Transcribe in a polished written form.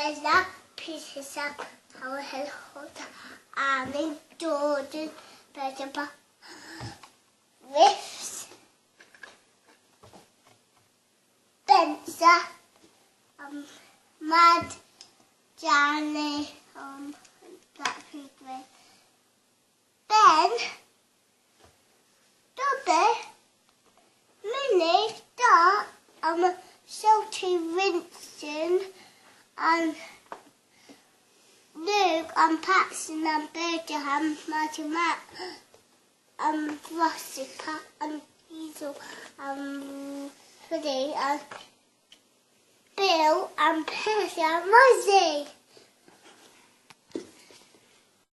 There's that pieces of our helicopter and in Jordan, there's a rifts, Spencer, Mad, Johnny, Blackfeet Rift, Ben, Dobby, Minnie, Dot, Salty Vincent, and Luke, and Paxton, and Bertram, Marty Matt, Rossi, Pat, and Hazel, Freddie, and Bill, and Percy, and Muzzy.